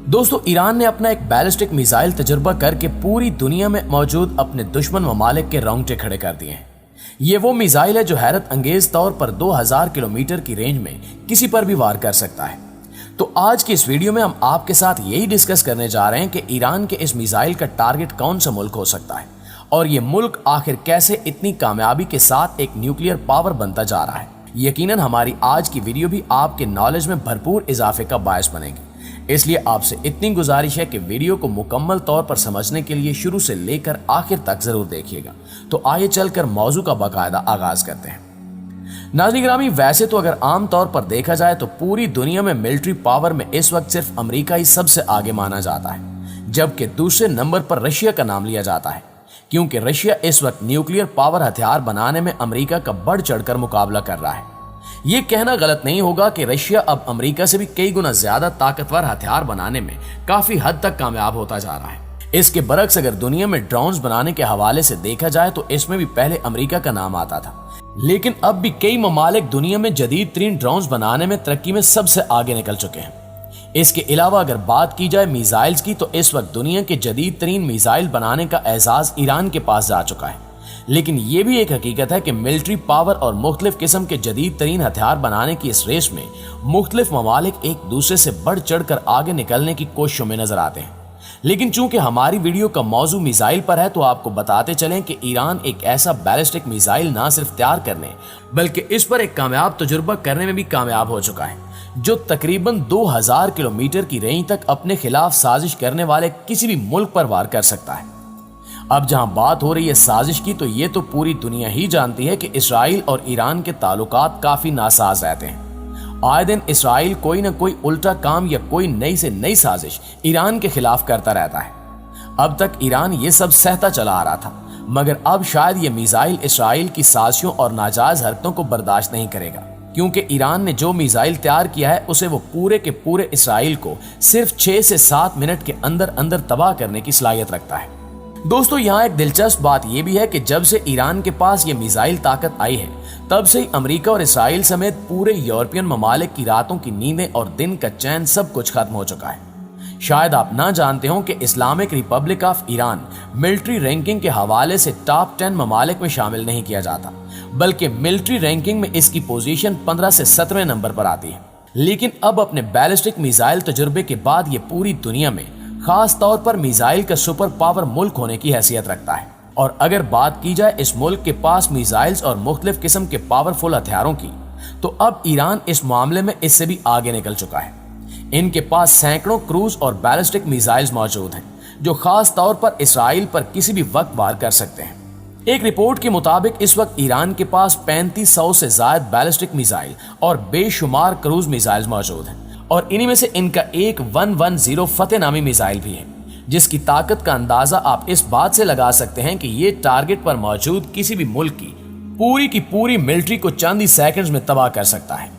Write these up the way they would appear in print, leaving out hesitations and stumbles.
दोस्तों, ईरान ने अपना एक बैलिस्टिक मिसाइल तजुर्बा करके पूरी दुनिया में मौजूद अपने दुश्मन ममालिक के रोंगटे खड़े कर दिए हैं। ये वो मिसाइल है जो हैरत अंगेज तौर पर 2000 किलोमीटर की रेंज में किसी पर भी वार कर सकता है। तो आज की इस वीडियो में हम आपके साथ यही डिस्कस करने जा रहे हैं कि ईरान के इस मिसाइल का टारगेट कौन सा मुल्क हो सकता है और ये मुल्क आखिर कैसे इतनी कामयाबी के साथ एक न्यूक्लियर पावर बनता जा रहा है। यकीनन हमारी आज की वीडियो भी आपके नॉलेज में भरपूर इजाफे का बायस बनेगी, इसलिए आपसे इतनी गुजारिश है कि वीडियो को मुकम्मल तौर पर समझने के लिए शुरू से लेकर आखिर तक जरूर देखिएगा। तो आइए चलकर मौजू का बाकायदा आगाज करते हैं। नाज़रीन गिरामी, वैसे तो अगर आम तौर पर देखा जाए तो पूरी दुनिया में मिलिट्री पावर में इस वक्त सिर्फ अमेरिका ही सबसे आगे माना जाता है, जबकि दूसरे नंबर पर रशिया का नाम लिया जाता है, क्योंकि रशिया इस वक्त न्यूक्लियर पावर हथियार बनाने में अमेरिका का बढ़ चढ़कर मुकाबला कर रहा है। ये कहना गलत नहीं होगा कि रशिया अब अमेरिका से भी कई गुना ज्यादा ताकतवर हथियार बनाने में काफी हद तक कामयाब होता जा रहा है। इसके बरक्स अगर दुनिया में ड्रोन्स बनाने के हवाले से देखा जाए तो इसमें भी पहले अमेरिका का नाम आता था, लेकिन अब भी कई ममालिक दुनिया में जदीद तरीन ड्रोन्स बनाने में तरक्की में सबसे आगे निकल चुके हैं। इसके अलावा अगर बात की जाए मिसाइल्स की, तो इस वक्त दुनिया के जदीद तरीन मिसाइल बनाने का एजाज ईरान के पास जा चुका है। लेकिन ये भी एक हकीकत है कि मिलिट्री पावर और मुख्तलिफ किस्म के जदीद तरीन हथियार बनाने की इस रेस में मुख्तलिफ ममालिक एक दूसरे से बढ़ चढ़ कर आगे निकलने की कोशिशों में नजर आते हैं। लेकिन चूंकि हमारी वीडियो का मौजू मिसाइल पर है, तो आपको बताते चलें कि ईरान एक ऐसा बैलिस्टिक मिसाइल ना सिर्फ तैयार करने बल्कि इस पर एक कामयाब तजुर्बा करने में भी कामयाब हो चुका है, जो तकरीबन 2000 किलोमीटर की रेंज तक अपने खिलाफ साजिश करने वाले किसी भी मुल्क पर वार कर सकता है। अब जहां बात हो रही है साजिश की, तो ये तो पूरी दुनिया ही जानती है कि इसराइल और ईरान के ताल्लुकात काफी नासाज रहते हैं। आए दिन इसराइल कोई ना कोई उल्टा काम या कोई नई से नई साजिश ईरान के खिलाफ करता रहता है। अब तक ईरान ये सब सहता चला आ रहा था, मगर अब शायद ये मिसाइल इसराइल की साजिशों और नाजायज हरकतों को बर्दाश्त नहीं करेगा, क्योंकि ईरान ने जो मिसाइल तैयार किया है उसे वो पूरे के पूरे इसराइल को सिर्फ 6 से 7 मिनट के अंदर अंदर तबाह करने की सलाहियत रखता है। दोस्तों, यहाँ एक दिलचस्प बात यह भी है कि जब से ईरान के पास ये मिसाइल ताकत आई है, तब से ही अमेरिका और इसराइल समेत पूरे यूरोपियन ममालिक की रातों की नींदें और दिन का चैन सब कुछ खत्म हो चुका है। शायद आप ना जानते हो कि Islamic Republic of Iran military ranking के हवाले से टॉप 10 ममालिक में शामिल नहीं किया जाता, बल्कि मिलिट्री रैंकिंग में इसकी पोजीशन 15 से 17वें नंबर पर आती है। लेकिन अब अपने बैलिस्टिक मिसाइल तजुर्बे के बाद ये पूरी दुनिया में खास तौर पर मिसाइल का सुपर पावर मुल्क होने की हैसियत रखता है। और अगर बात की जाए इस मुल्क के पास मिसाइल्स और मुख्तलिफ किस्म के पावरफुल हथियारों की, तो अब ईरान इस मामले में इससे भी आगे निकल चुका है। इनके पास सैकड़ों क्रूज और बैलिस्टिक मिसाइल्स मौजूद हैं, जो खास तौर पर इसराइल पर किसी भी वक्त वार कर सकते हैं। एक रिपोर्ट के मुताबिक इस वक्त ईरान के पास 3500 से ज्यादा बैलिस्टिक मिसाइल और बेशुमार क्रूज मिसाइल्स मौजूद हैं, और इन्हीं में से इनका एक 110 फतेह नामी मिसाइल भी है, जिसकी ताकत का अंदाजा आप इस बात से लगा सकते हैं कि ये टारगेट पर मौजूद किसी भी मुल्क की पूरी मिलिट्री को चंद ही सेकंड्स में तबाह कर सकता है।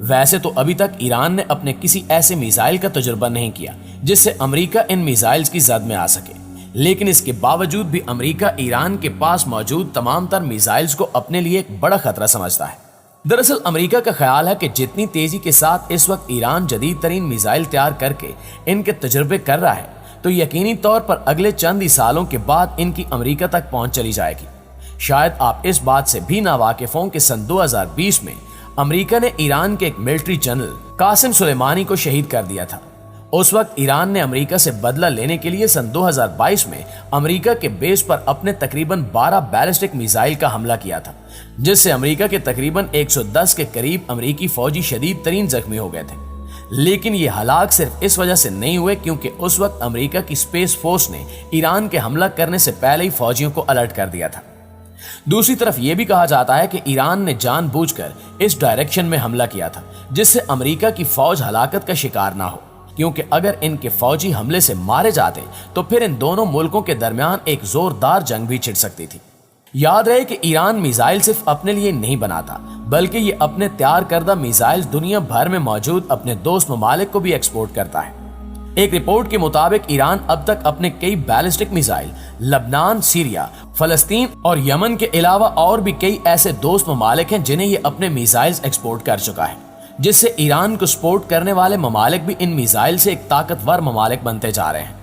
वैसे तो अभी तक ईरान ने अपने किसी ऐसे मिसाइल का तजुर्बा नहीं किया जिससे अमेरिका इन मिसाइल्स की जद में आ सके, लेकिन इसके बावजूद भी अमेरिका ईरान के पास मौजूद तमाम तर मिसाइल्स को अपने लिए एक बड़ा खतरा समझता है। दरअसल अमेरिका का ख्याल है कि जितनी तेजी के साथ इस वक्त ईरान जदीद तरीन मिसाइल तैयार करके इनके तजुर्बे कर रहा है, तो यकीनी तौर पर अगले चंद ही सालों के बाद इनकी अमेरिका तक पहुंच चली जाएगी। शायद आप इस बात से भी नावाकिफ हों कि सन 2020 में अमेरिका ने ईरान के एक मिलिट्री जनरल कासिम सुलेमानी को शहीद कर दिया था। उस वक्त ईरान ने अमेरिका से बदला लेने के लिए सन 2022 में अमेरिका के बेस पर अपने तकरीबन 12 बैलिस्टिक मिसाइल का हमला किया था, जिससे अमेरिका के तकरीबन 110 के करीब अमेरिकी फौजी शदीद तरीन जख्मी हो गए थे। लेकिन ये हालात सिर्फ इस वजह से नहीं हुए क्योंकि उस वक्त अमेरिका की स्पेस फोर्स ने ईरान के हमला करने से पहले ही फौजियों को अलर्ट कर दिया था। दूसरी तरफ यह भी कहा जाता है कि ईरान ने जानबूझकर इस डायरेक्शन में हमला किया था, जिससे अमेरिका की फौज हलाकत का शिकार ना हो, क्योंकि अगर इनके फौजी हमले से मारे जाते तो फिर इन दोनों मुल्कों के दरमियान एक जोरदार जंग भी छिड़ सकती थी। याद रहे कि ईरान मिसाइल सिर्फ अपने लिए नहीं बनाता, बल्कि ये अपने तैयार करदा मिसाइल दुनिया भर में मौजूद अपने दोस्त ममालिक को भी एक्सपोर्ट करता है। एक रिपोर्ट के मुताबिक ईरान अब तक अपने कई बैलिस्टिक मिसाइल लबनान, सीरिया, फलस्तीन और यमन के अलावा और भी कई ऐसे दोस्त ममालिक हैं जिन्हें ये अपने मिसाइल्स एक्सपोर्ट कर चुका है, जिससे ईरान को सपोर्ट करने वाले ममालिक भी इन मिसाइल से एक ताकतवर ममालिक बनते जा रहे हैं।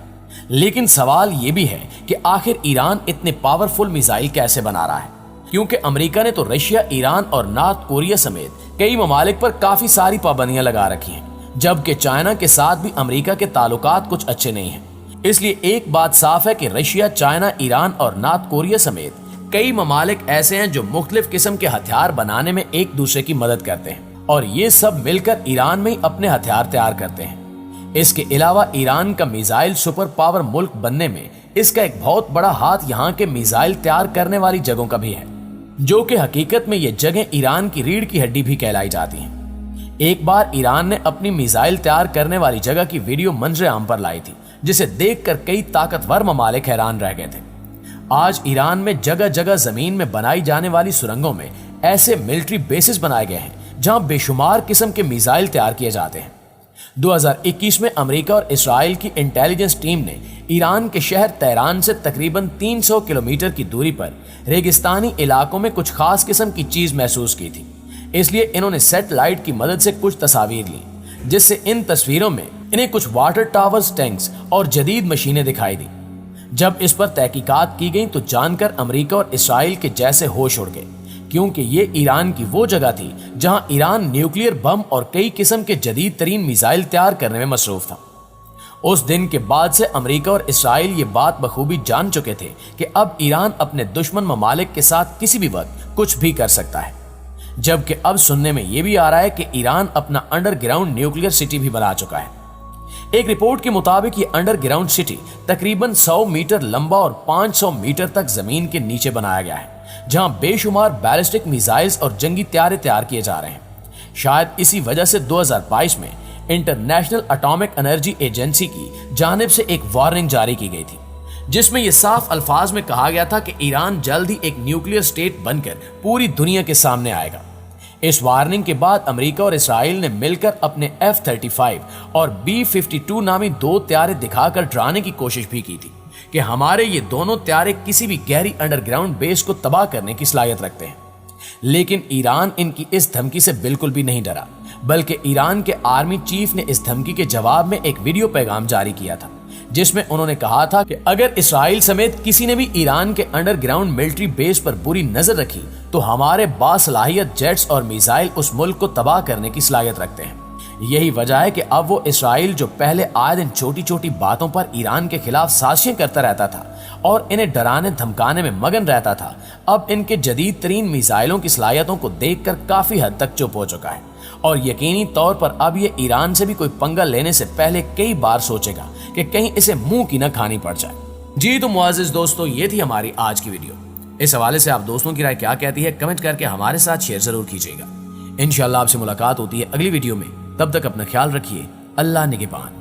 लेकिन सवाल ये भी है कि आखिर ईरान इतने पावरफुल मिसाइल कैसे बना रहा है, क्योंकि अमेरिका ने तो रशिया, ईरान और नॉर्थ कोरिया समेत कई ममालिक पर काफी सारी पाबंदियां लगा रखी हैं, जबकि चाइना के साथ भी अमेरिका के ताल्लुकात कुछ अच्छे नहीं हैं। इसलिए एक बात साफ है कि रशिया, चाइना, ईरान और नॉर्थ कोरिया समेत कई ममालिक ऐसे हैं जो मुख्तलिफ किस्म के हथियार बनाने में एक दूसरे की मदद करते हैं और ये सब मिलकर ईरान में ही अपने हथियार तैयार करते हैं। इसके अलावा ईरान का मिसाइल सुपर पावर मुल्क बनने में इसका एक बहुत बड़ा हाथ यहाँ के मिसाइल तैयार करने वाली जगहों का भी है, जो कि हकीकत में ये जगह ईरान की रीढ़ की हड्डी भी कहलाई जाती हैं। एक बार ईरान ने अपनी मिसाइल तैयार करने वाली जगह की वीडियो मंजर आम पर लाई थी, जिसे देखकर कई ताकतवर ममालिक हैरान रह गए थे। आज ईरान में जगह जगह जमीन में बनाई जाने वाली सुरंगों में ऐसे मिलिट्री बेसिस बनाए गए हैं जहां बेशुमार किस्म के मिसाइल तैयार किए जाते हैं। 2021 में अमेरिका और इस्राइल की इंटेलिजेंस टीम ने ईरान के शहर तेहरान से तकरीबन 300 किलोमीटर की दूरी पर रेगिस्तानी इलाकों में कुछ खास किस्म की चीज महसूस की थी। इसलिए इन्होंने सैटेलाइट की मदद से कुछ तस्वीर ली, जिससे इन तस्वीरों में इन्हें कुछ वाटर टावर्स, टैंक्स और जदीद मशीनें दिखाई दी। जब इस पर तहकीकात की गई तो जानकर अमेरिका और इस्राइल के जैसे होश उड़ गए, क्योंकि ये ईरान की वो जगह थी जहां ईरान न्यूक्लियर बम और कई किस्म के जदीद तरीन मिसाइल तैयार करने में मसरूफ था। उस दिन के बाद से अमेरिका और इस्राइल ये बात बखूबी जान चुके थे कि अब ईरान अपने दुश्मन ममालिक के साथ किसी भी वक्त कुछ भी कर सकता है। जबकि अब सुनने में यह भी आ रहा है कि ईरान अपना अंडरग्राउंड न्यूक्लियर सिटी भी बना चुका है। एक रिपोर्ट के मुताबिक ये अंडरग्राउंड सिटी तकरीबन 100 मीटर लंबा और 500 मीटर तक जमीन के नीचे बनाया गया है, जहां बेशुमार बैलिस्टिक मिसाइल्स और जंगी त्यारे तैयार किए जा रहे हैं। शायद इसी वजह से 2022 में इंटरनेशनल एटॉमिक एनर्जी एजेंसी की जानिब से एक वार्निंग जारी की गई थी, जिसमें यह साफ अल्फाज में कहा गया था कि ईरान जल्द ही एक न्यूक्लियर स्टेट बनकर पूरी दुनिया के सामने आएगा। इस वार्निंग के बाद अमेरिका और इस्राइल ने मिलकर अपने F-35 और B-52 नामी दो त्यारे दिखाकर डराने की कोशिश भी की थी कि हमारे ये दोनों त्यारे किसी भी गहरी अंडरग्राउंड बेस को तबाह करने की सलाहियत रखते हैं। लेकिन ईरान इनकी इस धमकी से बिल्कुल भी नहीं डरा, बल्कि ईरान के आर्मी चीफ ने इस धमकी के जवाब में एक वीडियो पैगाम जारी किया था, जिसमें उन्होंने कहा था कि अगर इस्राइल समेत किसी ने भी ईरान के अंडरग्राउंड मिलिट्री बेस पर बुरी नजर रखी तो हमारे बासलाहियत जेट्स और मिसाइल उस मुल्क को तबाह करने की सलाहियत रखते हैं। यही वजह है कि अब वो इस्राइल, जो पहले आए दिन छोटी छोटी बातों पर ईरान के खिलाफ साजिशें करता रहता था और इन्हें डराने धमकाने में मगन रहता था, अब इनके जदीद तरीन मिसाइलों की सलाहियतों को देखकर काफी हद तक चुप हो चुका है और यकीनी तौर पर अब ये ईरान से भी कोई पंगा लेने से पहले कई बार सोचेगा कि कहीं इसे मुंह की न खानी पड़ जाए। जी तो मुआज़िज दोस्तों, ये थी हमारी आज की वीडियो। इस हवाले से आप दोस्तों की राय क्या कहती है, कमेंट करके हमारे साथ शेयर जरूर कीजिएगा। इंशाअल्लाह आपसे मुलाकात होती है अगली वीडियो में। तब तक अपना ख्याल रखिए। अल्लाह निगहबान।